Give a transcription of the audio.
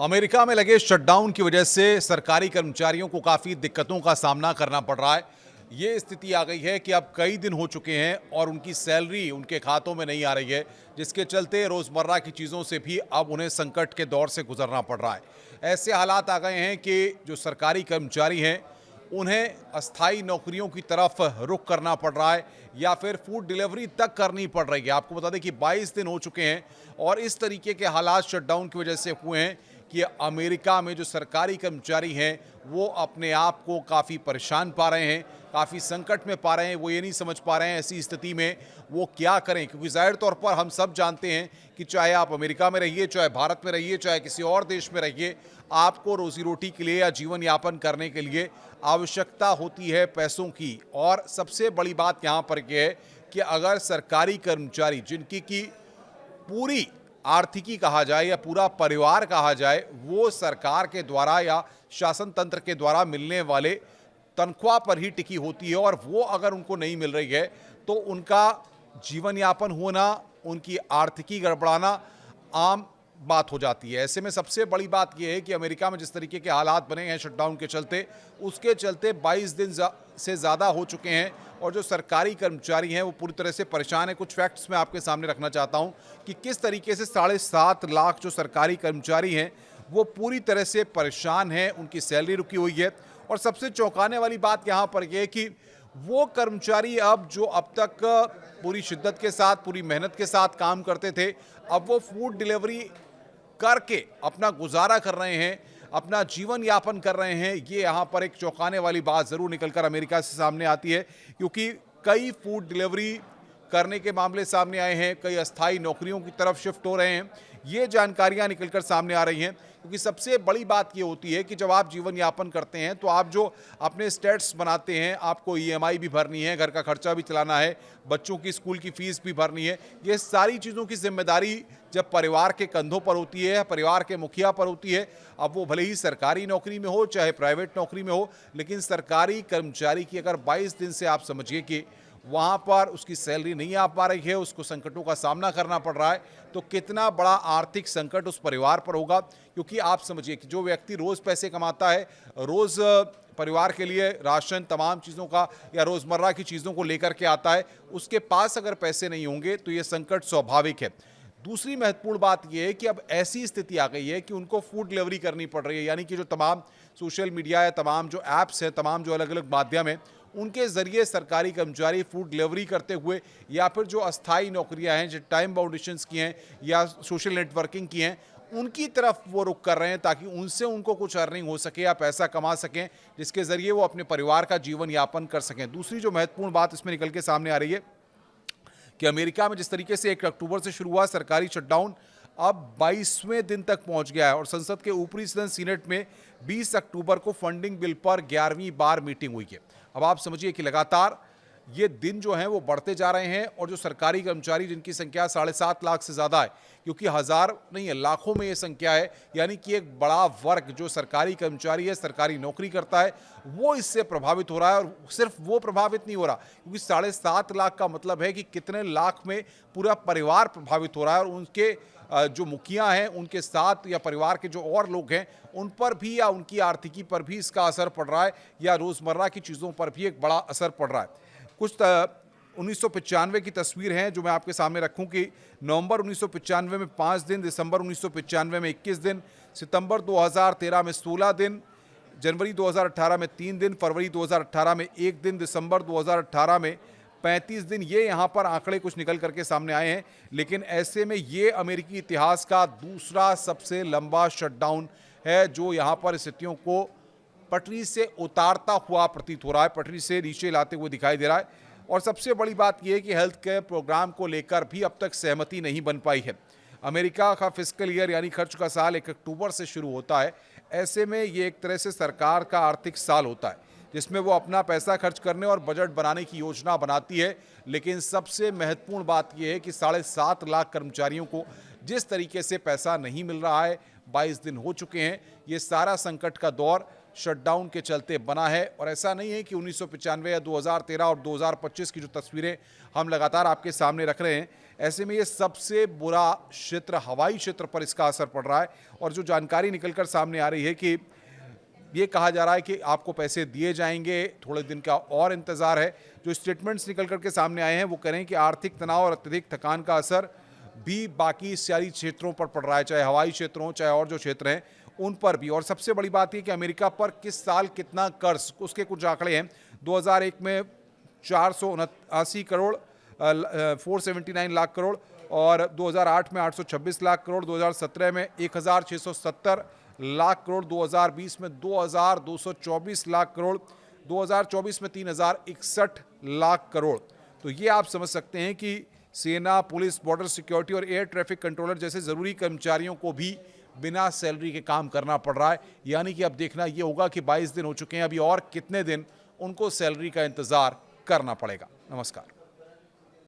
America में लगे shutdown की वजह से सरकारी कर्मचारियों को काफ़ी दिक्कतों का सामना करना पड़ रहा है। ये स्थिति आ गई है कि अब कई दिन हो चुके हैं और उनकी सैलरी उनके खातों में नहीं आ रही है, जिसके चलते रोज़मर्रा की चीज़ों से भी अब उन्हें संकट के दौर से गुजरना पड़ रहा है। ऐसे हालात आ गए हैं कि जो सरकारी कर्मचारी हैं, उन्हें अस्थायी नौकरियों की तरफ रुख करना पड़ रहा है या फिर फूड डिलीवरी तक करनी पड़ रही है। आपको बता दें कि 22 दिन हो चुके हैं और इस तरीके के हालात शटडाउन की वजह से हुए हैं कि अमेरिका में जो सरकारी कर्मचारी हैं वो अपने आप को काफ़ी परेशान पा रहे हैं, काफ़ी संकट में पा रहे हैं। वो ये नहीं समझ पा रहे हैं ऐसी स्थिति में वो क्या करें, क्योंकि ज़ाहिर तौर पर हम सब जानते हैं कि चाहे आप अमेरिका में रहिए, चाहे भारत में रहिए, चाहे किसी और देश में रहिए, आपको रोजी रोटी के लिए या जीवन यापन करने के लिए आवश्यकता होती है पैसों की। और सबसे बड़ी बात यहाँ पर यह है कि अगर सरकारी कर्मचारी जिनकी की पूरी आर्थिकी कहा जाए या पूरा परिवार कहा जाए, वो सरकार के द्वारा या शासन तंत्र के द्वारा मिलने वाले तनख्वाह पर ही टिकी होती है और वो अगर उनको नहीं मिल रही है तो उनका जीवन यापन होना, उनकी आर्थिकी गड़बड़ाना आम बात हो जाती है। ऐसे में सबसे बड़ी बात यह है कि अमेरिका में जिस तरीके के हालात बने हैं शटडाउन के चलते, उसके चलते 22 दिन से ज़्यादा हो चुके हैं और जो सरकारी कर्मचारी हैं वो पूरी तरह से परेशान हैं। कुछ फैक्ट्स मैं आपके सामने रखना चाहता हूं कि किस तरीके से 7.5 लाख जो सरकारी कर्मचारी हैं वो पूरी तरह से परेशान हैं, उनकी सैलरी रुकी हुई है। और सबसे चौंकाने वाली बात यहाँ पर यह है कि वो कर्मचारी अब जो अब तक पूरी शिद्दत के साथ, पूरी मेहनत के साथ काम करते थे, अब वो फूड डिलीवरी करके अपना गुजारा कर रहे हैं, अपना जीवन यापन कर रहे हैं। ये यहाँ पर एक चौंकाने वाली बात ज़रूर निकलकर अमेरिका से सामने आती है, क्योंकि कई फूड डिलीवरी करने के मामले सामने आए हैं, कई अस्थायी नौकरियों की तरफ शिफ्ट हो रहे हैं। ये जानकारियाँ निकलकर सामने आ रही हैं, क्योंकि सबसे बड़ी बात ये होती है कि जब आप जीवन यापन करते हैं तो आप जो अपने स्टेट्स बनाते हैं, आपको ईएमआई भी भरनी है, घर का खर्चा भी चलाना है, बच्चों की स्कूल की फीस भी भरनी है। ये सारी चीज़ों की जिम्मेदारी जब परिवार के कंधों पर होती है, परिवार के मुखिया पर होती है, अब वो भले ही सरकारी नौकरी में हो चाहे प्राइवेट नौकरी में हो, लेकिन सरकारी कर्मचारी की अगर 22 दिन से आप समझिए कि वहाँ पर उसकी सैलरी नहीं आ पा रही है, उसको संकटों का सामना करना पड़ रहा है, तो कितना बड़ा आर्थिक संकट उस परिवार पर होगा। क्योंकि आप समझिए कि जो व्यक्ति रोज़ पैसे कमाता है, रोज़ परिवार के लिए राशन तमाम चीज़ों का या रोज़मर्रा की चीज़ों को लेकर के आता है, उसके पास अगर पैसे नहीं होंगे तो ये संकट स्वाभाविक है। दूसरी महत्वपूर्ण बात यह है कि अब ऐसी स्थिति आ गई है कि उनको फूड डिलीवरी करनी पड़ रही है, यानी कि जो तमाम सोशल मीडिया है, तमाम जो ऐप्स हैं, तमाम जो अलग अलग माध्यम हैं, उनके ज़रिए सरकारी कर्मचारी फूड डिलीवरी करते हुए या फिर जो अस्थायी नौकरियां हैं, जो टाइम बाउंडेशंस की हैं या सोशल नेटवर्किंग की हैं, उनकी तरफ वो रुख कर रहे हैं ताकि उनसे उनको कुछ अर्निंग हो सके या पैसा कमा सकें, जिसके ज़रिए वो अपने परिवार का जीवन यापन कर सकें। दूसरी जो महत्वपूर्ण बात इसमें निकल के सामने आ रही है कि अमेरिका में जिस तरीके से 1 अक्टूबर से शुरू हुआ सरकारी शटडाउन, अब 22वें दिन तक पहुंच गया है और संसद के ऊपरी सदन सीनेट में 20 अक्टूबर को फंडिंग बिल पर 11वीं बार मीटिंग हुई है। अब आप समझिए कि लगातार ये दिन जो हैं वो बढ़ते जा रहे हैं और जो सरकारी कर्मचारी जिनकी संख्या 7.5 लाख से ज़्यादा है, क्योंकि हज़ार नहीं है, लाखों में ये संख्या है, यानी कि एक बड़ा वर्ग जो सरकारी कर्मचारी है, सरकारी नौकरी करता है, वो इससे प्रभावित हो रहा है। और सिर्फ वो प्रभावित नहीं हो रहा, क्योंकि 7.5 लाख का मतलब है कि कितने लाख में पूरा परिवार प्रभावित हो रहा है और उनके जो मुखिया हैं, उनके साथ या परिवार के जो और लोग हैं, उन पर भी या उनकी आर्थिकी पर भी इसका असर पड़ रहा है या रोज़मर्रा की चीज़ों पर भी एक बड़ा असर पड़ रहा है। कुछ 1995 की तस्वीर है जो मैं आपके सामने रखूं कि नवंबर 1995 में 5 दिन, दिसंबर 1995 में 21 दिन, सितंबर 2013 में 16 दिन, जनवरी 2018 में 3 दिन, फरवरी 2018 में 1 दिन, दिसंबर 2018 में 35 दिन। ये यहाँ पर आंकड़े कुछ निकल करके सामने आए हैं, लेकिन ऐसे में ये अमेरिकी इतिहास का दूसरा सबसे लंबा शटडाउन है जो यहाँ पर स्थितियों को पटरी से उतारता हुआ प्रतीत हो रहा है, पटरी से नीचे लाते हुए दिखाई दे रहा है। और सबसे बड़ी बात यह है कि हेल्थ केयर प्रोग्राम को लेकर भी अब तक सहमति नहीं बन पाई है। अमेरिका का फिस्कल ईयर यानी खर्च का साल 1 अक्टूबर से शुरू होता है। ऐसे में ये एक तरह से सरकार का आर्थिक साल होता है जिसमें वो अपना पैसा खर्च करने और बजट बनाने की योजना बनाती है। लेकिन सबसे महत्वपूर्ण बात यह है कि 7.5 लाख कर्मचारियों को जिस तरीके से पैसा नहीं मिल रहा है, 22 दिन हो चुके हैं, ये सारा संकट का दौर शटडाउन के चलते बना है। और ऐसा नहीं है कि 1995 या 2013 और 2025 की जो तस्वीरें हम लगातार आपके सामने रख रहे हैं, ऐसे में ये सबसे बुरा क्षेत्र हवाई क्षेत्र पर इसका असर पड़ रहा है। और जो जानकारी निकलकर सामने आ रही है कि ये कहा जा रहा है कि आपको पैसे दिए जाएंगे, थोड़े दिन का और इंतजार है। जो स्टेटमेंट्स निकल करके सामने आए हैं वो कह रहे हैं कि आर्थिक तनाव और अत्यधिक थकान का असर भी बाकी सारी क्षेत्रों पर पड़ रहा है, चाहे हवाई क्षेत्र हो, चाहे और जो क्षेत्र हैं उन पर भी। और सबसे बड़ी बात यह कि अमेरिका पर किस साल कितना कर्ज, उसके कुछ आंकड़े हैं। 2001 में 479 करोड़ 479 लाख करोड़, और 2008 में 826 लाख करोड़, 2017 में 1670 लाख करोड़, 2020 में 2224 लाख करोड़, 2024 में 3061 लाख करोड़। तो ये आप समझ सकते हैं कि सेना, पुलिस, बॉर्डर सिक्योरिटी और एयर ट्रैफिक कंट्रोलर जैसे ज़रूरी कर्मचारियों को भी बिना सैलरी के काम करना पड़ रहा है। यानी कि अब देखना ये होगा कि 22 दिन हो चुके हैं, अभी और कितने दिन उनको सैलरी का इंतज़ार करना पड़ेगा। नमस्कार।